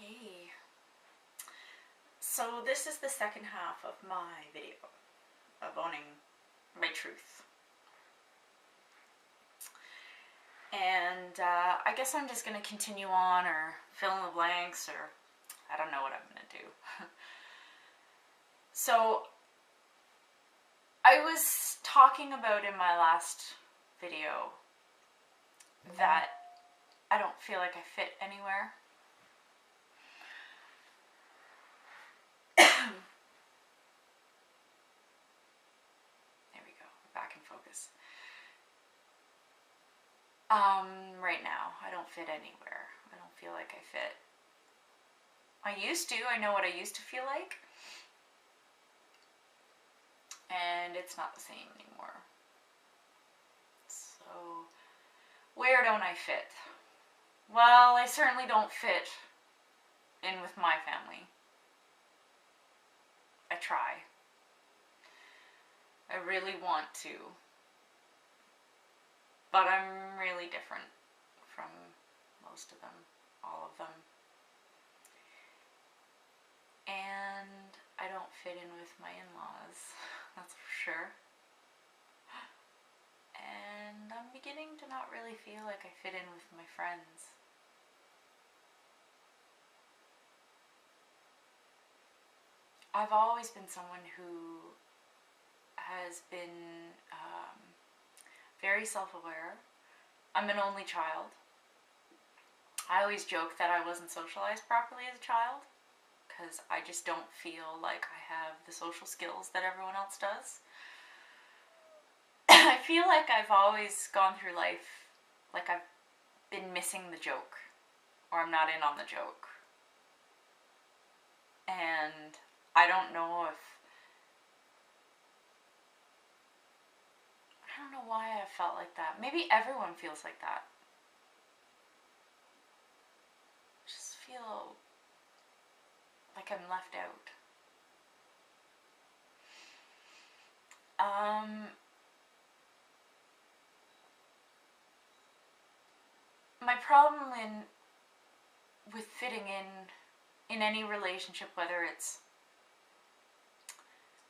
Okay, so this is the second half of my video of owning my truth. And I guess I'm just going to continue on or fill in the blanks, or I don't know what I'm going to do. So I was talking about in my last video that I don't feel like I fit anywhere. There we go, back in focus. Right now, I don't fit anywhere. I don't feel like I fit. I used to. I know what I used to feel like. And it's not the same anymore. So, where don't I fit? Well, I certainly don't fit in with my family. I try. I really want to. But I'm really different from most of them, all of them. And I don't fit in with my in-laws, that's for sure. And I'm beginning to not really feel like I fit in with my friends. I've always been someone who has been very self-aware. I'm an only child. I always joke that I wasn't socialized properly as a child because I just don't feel like I have the social skills that everyone else does. I feel like I've always gone through life like I've been missing the joke, or I'm not in on the joke. And I don't know why I felt like that. Maybe everyone feels like that. I just feel like I'm left out. My problem with fitting in any relationship, whether it's,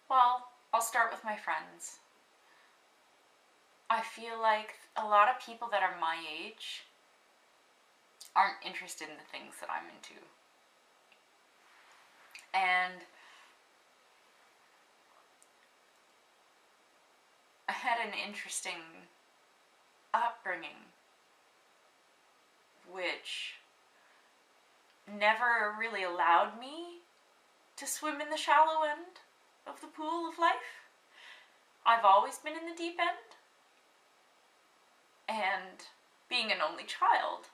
well, I'll start with my friends. I feel like a lot of people that are my age aren't interested in the things that I'm into. And I had an interesting upbringing which never really allowed me to swim in the shallow end of the pool of life. I've always been in the deep end. And being an only child,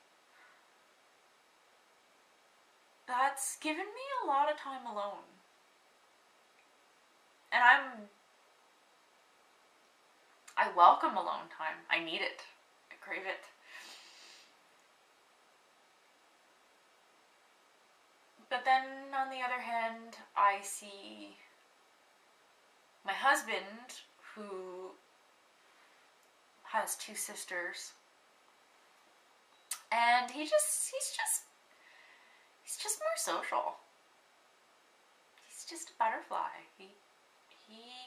that's given me a lot of time alone. And I welcome alone time. I need it. I crave it. But then, on the other hand, I see my husband, who has 2 sisters, and he's just more social. He's just a butterfly. He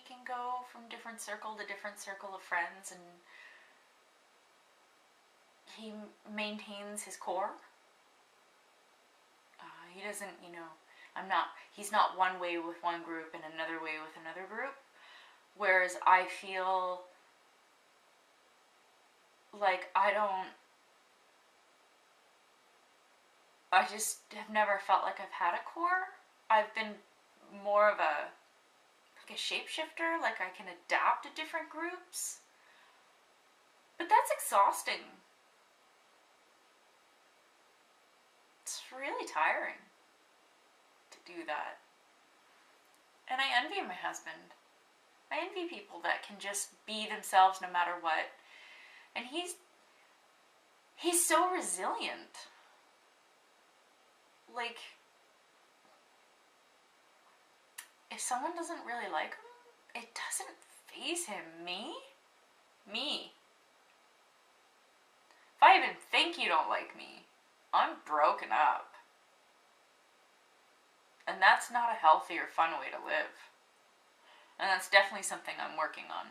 can go from different circle to different circle of friends, and he maintains his core. He doesn't, he's not one way with one group and another way with another group. Whereas I feel like I just have never felt like I've had a core. I've been more of a shapeshifter, like I can adapt to different groups. But that's exhausting. It's really tiring to do that. And I envy my husband. I envy people that can just be themselves no matter what. And he's so resilient. Like, if someone doesn't really like him, it doesn't faze him. Me? If I even think you don't like me, I'm broken up. And that's not a healthy or fun way to live. And that's definitely something I'm working on.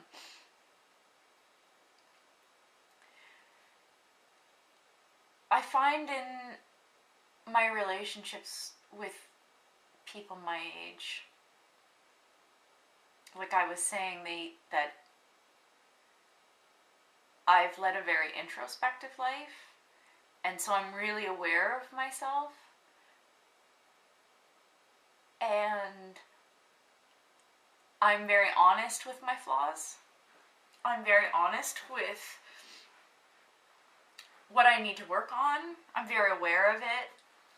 I find in my relationships with people my age, like I was saying, that I've led a very introspective life, and so I'm really aware of myself, and I'm very honest with my flaws. I'm very honest with what I need to work on. I'm very aware of it.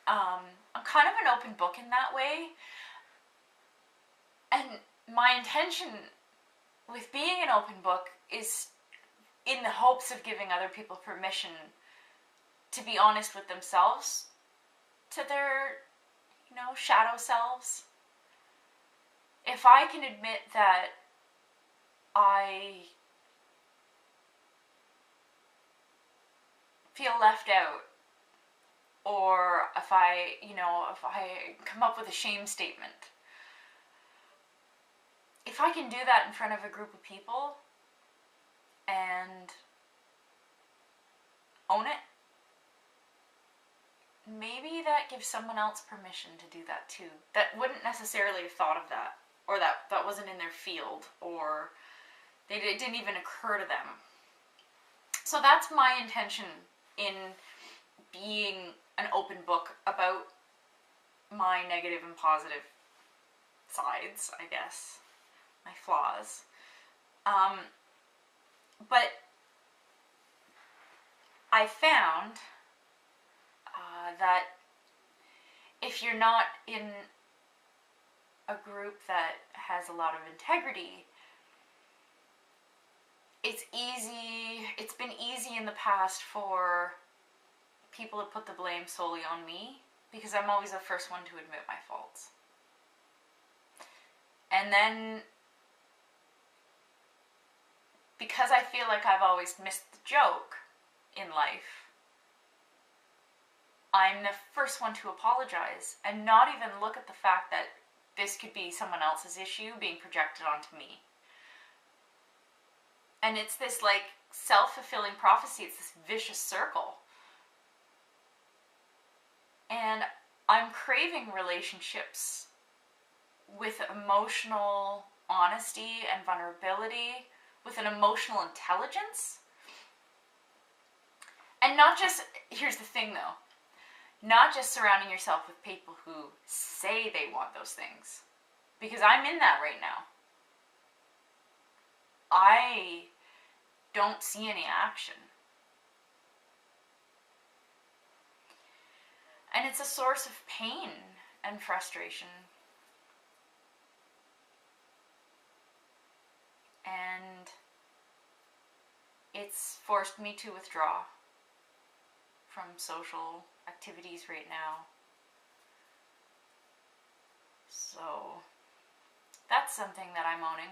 I'm kind of an open book in that way. And my intention with being an open book is in the hopes of giving other people permission to be honest with themselves, to their, shadow selves. If I can admit that I feel left out, or if I come up with a shame statement, if I can do that in front of a group of people and own it, maybe that gives someone else permission to do that too. That wouldn't necessarily have thought of that, or that wasn't in their field, or it didn't even occur to them. So that's my intention in being an open book about my negative and positive sides, I guess, my flaws. But I found that if you're not in a group that has a lot of integrity, it's been easy in the past for people to put the blame solely on me, because I'm always the first one to admit my faults. And then, because I feel like I've always missed the joke in life, I'm the first one to apologize and not even look at the fact that this could be someone else's issue being projected onto me. And it's this self-fulfilling prophecy. It's this vicious circle. And I'm craving relationships with emotional honesty and vulnerability, with an emotional intelligence. And not just, here's the thing though, not just surrounding yourself with people who say they want those things. Because I'm in that right now. I don't see any action. And it's a source of pain and frustration. And it's forced me to withdraw from social activities right now. So that's something that I'm owning.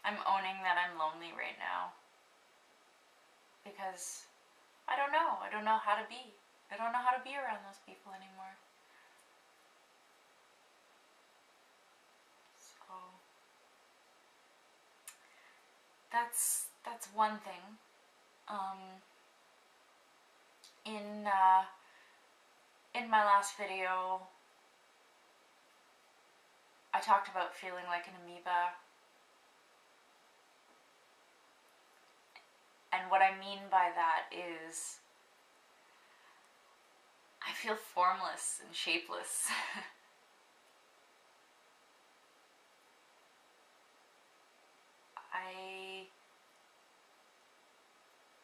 I'm owning that I'm lonely right now. Because I don't know how to be. I don't know how to be around those people anymore. So that's one thing. In my last video, I talked about feeling like an amoeba. And what I mean by that is I feel formless and shapeless.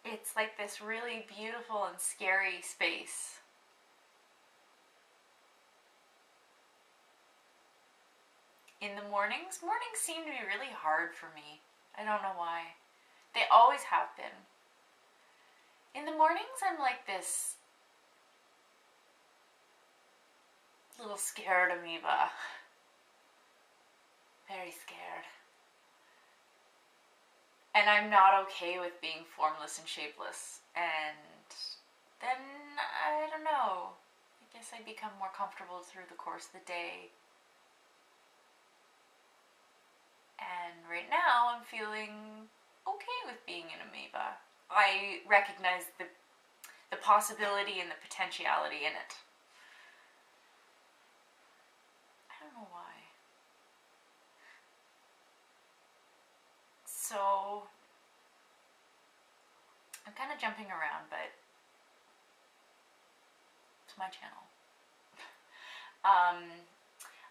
It's like this really beautiful and scary space. In the mornings seem to be really hard for me. I don't know why. They always have been. In the mornings, I'm like this little scared amoeba. Very scared. And I'm not okay with being formless and shapeless. And then, I don't know. I guess guess I become more comfortable through the course of the day. And right now I'm feeling okay with being an amoeba. I recognize the possibility and the potentiality in it. I don't know why. So I'm kind of jumping around, but it's my channel.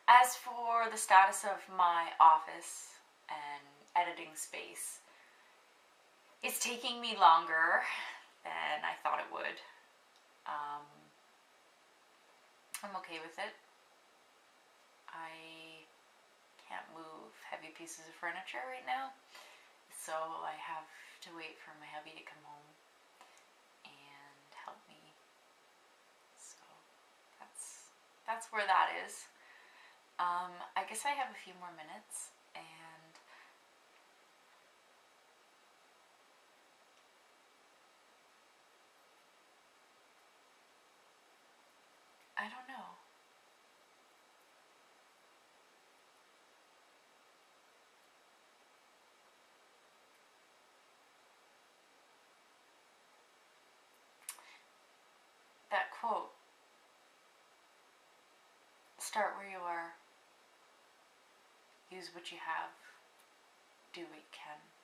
As for the status of my office and editing space, it's taking me longer than I thought it would. I'm okay with it. I can't move heavy pieces of furniture right now, so I have to wait for my hubby to come home and help me. So that's where that is. I guess I have a few more minutes, and I don't know. That quote, start where you are, use what you have, do what you can.